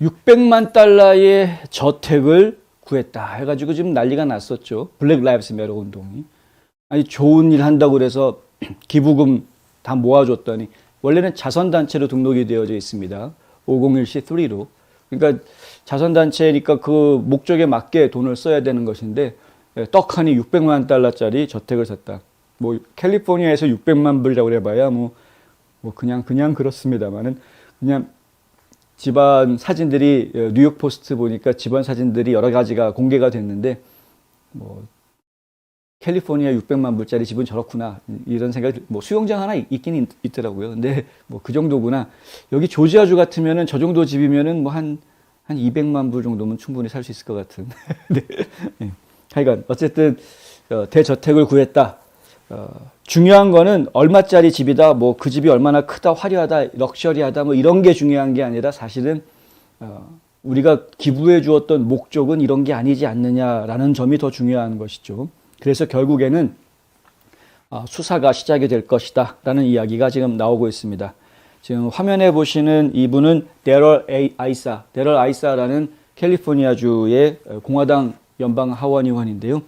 600만 달러의 저택을 구했다 해가지고 지금 난리가 났었죠. 블랙 라이브스 매터 운동이. 아니, 좋은 일 한다고 그래서 기부금 다 모아줬더니 원래는 자선단체로 등록이 되어져 있습니다. 501c3로. 그러니까 자선단체니까 그 목적에 맞게 돈을 써야 되는 것인데 떡하니 600만 달러짜리 저택을 샀다. 뭐 캘리포니아에서 600만 불이라고 해봐야 뭐 그냥 그렇습니다만은 그냥 집안 사진들이 뉴욕 포스트 보니까 집안 사진들이 여러 가지가 공개가 됐는데 뭐 캘리포니아 600만 불짜리 집은 저렇구나 이런 생각이 뭐 수영장 하나 있긴 있더라고요. 근데 뭐 그 정도구나. 여기 조지아주 같으면은 저 정도 집이면은 뭐 한 200만 불 정도면 충분히 살 수 있을 것 같은. 네. 네. 하여간 어쨌든 대저택을 구했다. 중요한 거는 얼마짜리 집이다, 뭐 그 집이 얼마나 크다, 화려하다, 럭셔리하다, 뭐 이런 게 중요한 게 아니라 사실은 우리가 기부해 주었던 목적은 이런 게 아니지 않느냐라는 점이 더 중요한 것이죠. 그래서 결국에는 수사가 시작이 될 것이다 라는 이야기가 지금 나오고 있습니다. 지금 화면에 보시는 이분은 데럴 아이사라는 캘리포니아주의 공화당 연방 하원 의원인데요.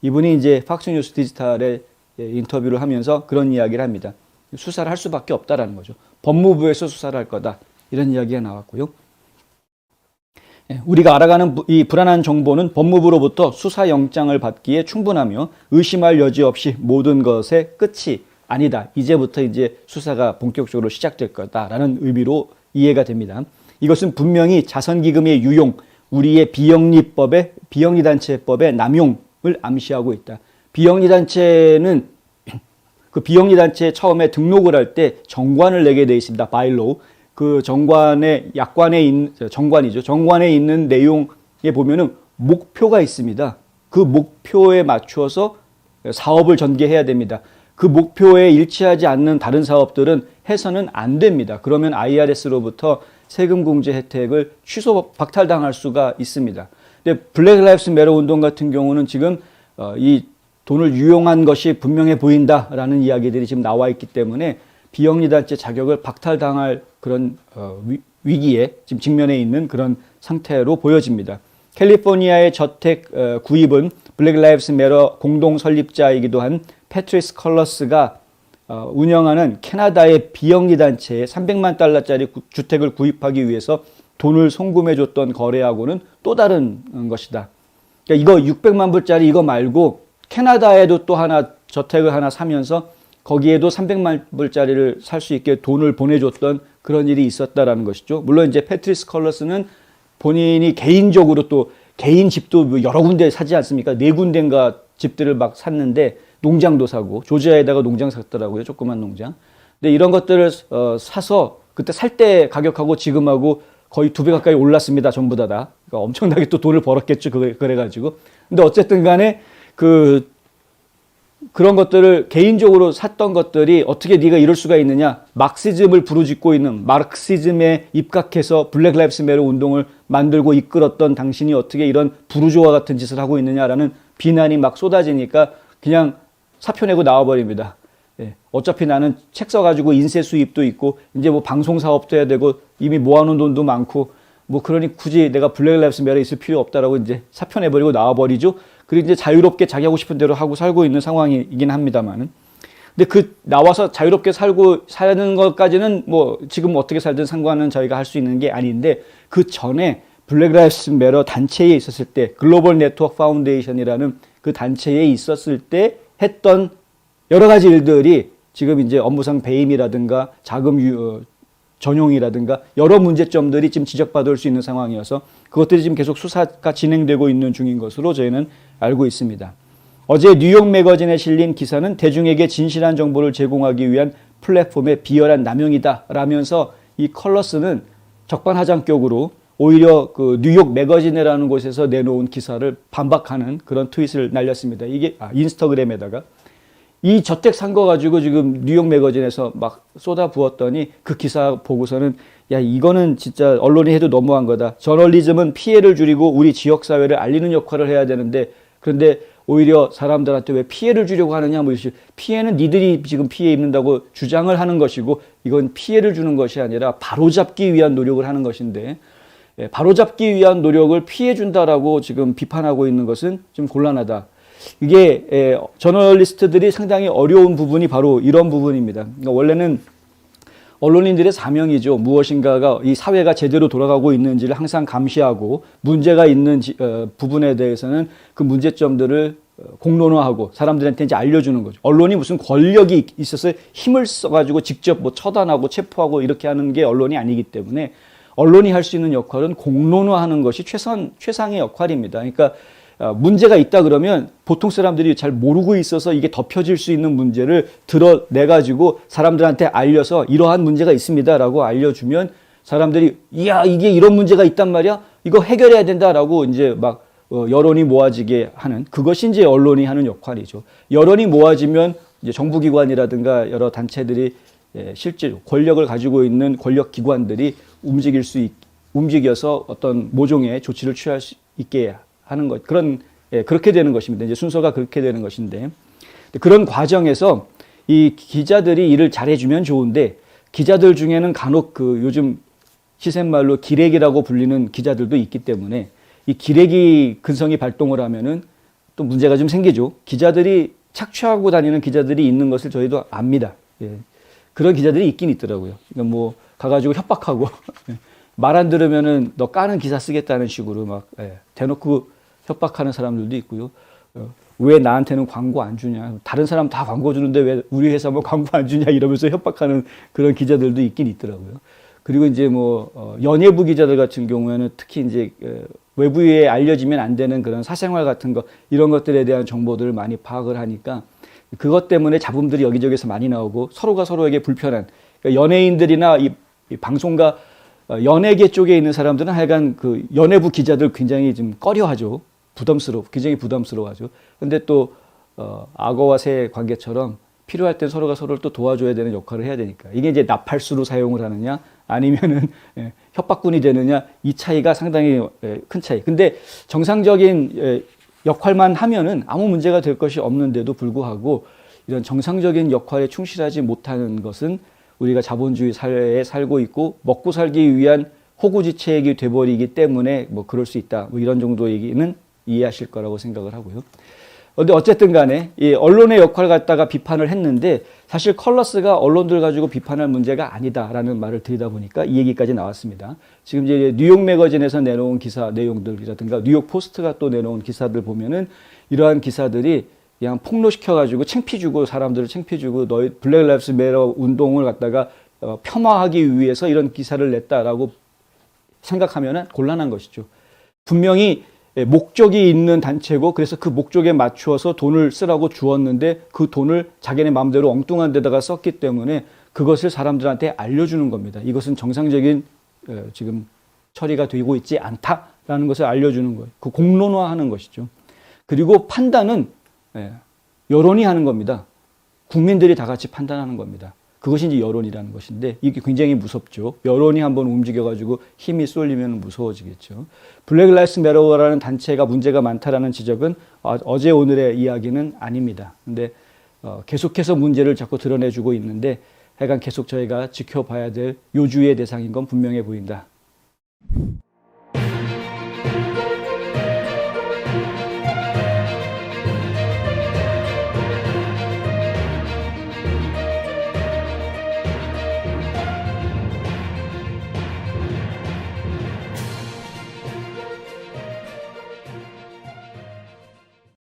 이분이 이제 팍스뉴스 디지털에 인터뷰를 하면서 그런 이야기를 합니다. 수사를 할 수밖에 없다라는 거죠. 법무부에서 수사를 할 거다. 이런 이야기가 나왔고요. 우리가 알아가는 이 불안한 정보는 법무부로부터 수사영장을 받기에 충분하며 의심할 여지 없이 모든 것의 끝이 아니다. 이제부터 이제 수사가 본격적으로 시작될 거다라는 의미로 이해가 됩니다. 이것은 분명히 자선기금의 유용, 우리의 비영리단체법의 남용을 암시하고 있다. 비영리단체는 그 비영리단체에 처음에 등록을 할 때 정관을 내게 되어 있습니다. 바일로우. 그 정관의 정관에 있는 내용에 보면은 목표가 있습니다. 그 목표에 맞추어서 사업을 전개해야 됩니다. 그 목표에 일치하지 않는 다른 사업들은 해서는 안 됩니다. 그러면 IRS로부터 세금 공제 혜택을 박탈당할 수가 있습니다. 근데 블랙 라이브스 매터 운동 같은 경우는 지금 이 돈을 유용한 것이 분명해 보인다라는 이야기들이 지금 나와 있기 때문에 비영리단체 자격을 박탈당할 그런 위기에 지금 직면해 있는 그런 상태로 보여집니다. 캘리포니아의 저택 구입은 블랙 라이브스 매터 공동 설립자이기도 한 패트리스 컬러스가 운영하는 캐나다의 비영리단체에 300만 달러짜리 주택을 구입하기 위해서 돈을 송금해줬던 거래하고는 또 다른 것이다. 그러니까 이거 600만 불짜리 이거 말고 캐나다에도 또 하나 저택을 하나 사면서 거기에도 300만 불짜리를 살 수 있게 돈을 보내줬던 그런 일이 있었다라는 것이죠. 물론 이제 패트리스 컬러스는 본인이 개인적으로 또 개인 집도 여러 군데 사지 않습니까? 4군데인가 집들을 막 샀는데 농장도 사고 조지아에다가 농장 샀더라고요. 조그만 농장. 근데 이런 것들을 사서 그때 살 때 가격하고 지금하고 거의 2배 가까이 올랐습니다. 전부 다. 그러니까 엄청나게 또 돈을 벌었겠죠. 그래가지고. 근데 어쨌든 간에 그런 것들을 개인적으로 샀던 것들이 어떻게 네가 이럴 수가 있느냐. 막시즘을 부르짖고 있는 마르크시즘에 입각해서 블랙 라이브스 매터 운동을 만들고 이끌었던 당신이 어떻게 이런 부르주아 같은 짓을 하고 있느냐라는 비난이 막 쏟아지니까 그냥 사표 내고 나와버립니다. 예, 어차피 나는 책 써가지고 인쇄 수입도 있고 이제 뭐 방송 사업도 해야 되고 이미 모아놓은 돈도 많고 뭐 그러니 굳이 내가 블랙 라이브스 매터 있을 필요 없다라고 이제 사표 내버리고 나와버리죠. 그리고 이제 자유롭게 자기 하고 싶은 대로 하고 살고 있는 상황이긴 합니다만은. 근데 나와서 자유롭게 사는 것까지는 뭐 지금 어떻게 살든 상관은 저희가 할 수 있는 게 아닌데 그 전에 블랙 라이브스 매터 단체에 있었을 때 글로벌 네트워크 파운데이션이라는 그 단체에 있었을 때 했던 여러 가지 일들이 지금 이제 업무상 배임이라든가 자금 전용이라든가 여러 문제점들이 지금 지적받을 수 있는 상황이어서 그것들이 지금 계속 수사가 진행되고 있는 중인 것으로 저희는 알고 있습니다. 어제 뉴욕 매거진에 실린 기사는 대중에게 진실한 정보를 제공하기 위한 플랫폼의 비열한 남용이다 라면서 이 컬러스는 적반하장격으로 오히려 그 뉴욕 매거진이라는 곳에서 내놓은 기사를 반박하는 그런 트윗을 날렸습니다. 이게 인스타그램에다가 이 저택 산 거 가지고 지금 뉴욕 매거진에서 막 쏟아 부었더니 그 기사 보고서는 야 이거는 진짜 언론이 해도 너무한 거다. 저널리즘은 피해를 줄이고 우리 지역사회를 알리는 역할을 해야 되는데 그런데 오히려 사람들한테 왜 피해를 주려고 하느냐 뭐 피해는 니들이 지금 피해 입는다고 주장을 하는 것이고 이건 피해를 주는 것이 아니라 바로잡기 위한 노력을 하는 것인데 바로잡기 위한 노력을 피해준다라고 지금 비판하고 있는 것은 좀 곤란하다. 이게 저널리스트들이 상당히 어려운 부분이 바로 이런 부분입니다. 그러니까 원래는 언론인들의 사명이죠. 무엇인가가 이 사회가 제대로 돌아가고 있는지를 항상 감시하고 문제가 있는 부분에 대해서는 그 문제점들을 공론화하고 사람들한테 이제 알려주는 거죠. 언론이 무슨 권력이 있어서 힘을 써가지고 직접 뭐 처단하고 체포하고 이렇게 하는 게 언론이 아니기 때문에 언론이 할 수 있는 역할은 공론화하는 것이 최상의 역할입니다. 그러니까 문제가 있다 그러면 보통 사람들이 잘 모르고 있어서 이게 덮여질 수 있는 문제를 드러내가지고 사람들한테 알려서 이러한 문제가 있습니다라고 알려주면 사람들이 이야 이게 이런 문제가 있단 말이야 이거 해결해야 된다라고 이제 막 여론이 모아지게 하는 그것이 이제 언론이 하는 역할이죠. 여론이 모아지면 이제 정부기관이라든가 여러 단체들이 실제로 권력을 가지고 있는 권력기관들이 움직여서 어떤 모종의 조치를 취할 수 있게 하는 것 그렇게 되는 것입니다. 이제 순서가 그렇게 되는 것인데 그런 과정에서 이 기자들이 일을 잘해주면 좋은데 기자들 중에는 간혹 그 요즘 시샘말로 기레기라고 불리는 기자들도 있기 때문에 이 기레기 근성이 발동을 하면은 또 문제가 좀 생기죠. 기자들이 착취하고 다니는 기자들이 있는 것을 저희도 압니다. 예. 그런 기자들이 있긴 있더라고요. 그러니까 뭐 가가지고 협박하고 말 안 들으면은 너 까는 기사 쓰겠다는 식으로 막 대놓고 협박하는 사람들도 있고요. 왜 나한테는 광고 안 주냐? 다른 사람 다 광고 주는데 왜 우리 회사만 광고 안 주냐? 이러면서 협박하는 그런 기자들도 있긴 있더라고요. 그리고 이제 뭐 연예부 기자들 같은 경우에는 특히 이제 외부에 알려지면 안 되는 그런 사생활 같은 거 이런 것들에 대한 정보들을 많이 파악을 하니까 그것 때문에 잡음들이 여기저기서 많이 나오고 서로가 서로에게 불편한 그러니까 연예인들이나 이 방송가 연예계 쪽에 있는 사람들은 하여간 그 연예부 기자들 굉장히 좀 꺼려하죠. 굉장히 부담스러워하죠. 근데 또 악어와 새 관계처럼 필요할 땐 서로가 서로를 또 도와줘야 되는 역할을 해야 되니까 이게 이제 나팔수로 사용을 하느냐 아니면은 협박꾼이 되느냐 이 차이가 상당히 큰 차이. 근데 정상적인 역할만 하면은 아무 문제가 될 것이 없는데도 불구하고 이런 정상적인 역할에 충실하지 못하는 것은 우리가 자본주의 사회에 살고 있고 먹고 살기 위한 호구지책이 돼버리기 때문에 뭐 그럴 수 있다. 뭐 이런 정도 얘기는 이해하실 거라고 생각을 하고요. 근데 어쨌든 간에 이 언론의 역할을 갖다가 비판을 했는데 사실 컬러스가 언론들 가지고 비판할 문제가 아니다라는 말을 드리다 보니까 이 얘기까지 나왔습니다. 지금 이제 뉴욕 매거진에서 내놓은 기사 내용들이라든가 뉴욕 포스트가 또 내놓은 기사들 보면은 이러한 기사들이 그냥 폭로시켜가지고 창피주고 사람들을 창피주고 너희 블랙 라이브스 매터 운동을 갖다가 폄하하기 위해서 이런 기사를 냈다라고 생각하면은 곤란한 것이죠. 분명히 목적이 있는 단체고 그래서 그 목적에 맞추어서 돈을 쓰라고 주었는데 그 돈을 자기네 마음대로 엉뚱한 데다가 썼기 때문에 그것을 사람들한테 알려주는 겁니다. 이것은 정상적인 지금 처리가 되고 있지 않다라는 것을 알려주는 거예요. 그 공론화하는 것이죠. 그리고 판단은 여론이 하는 겁니다. 국민들이 다 같이 판단하는 겁니다. 그것이 이제 여론이라는 것인데 이게 굉장히 무섭죠. 여론이 한번 움직여가지고 힘이 쏠리면 무서워지겠죠. 블랙 라이브스 매터라는 단체가 문제가 많다라는 지적은 어제 오늘의 이야기는 아닙니다. 근데 계속해서 문제를 자꾸 드러내주고 있는데 하여간 계속 저희가 지켜봐야 될 요주의 대상인 건 분명해 보인다.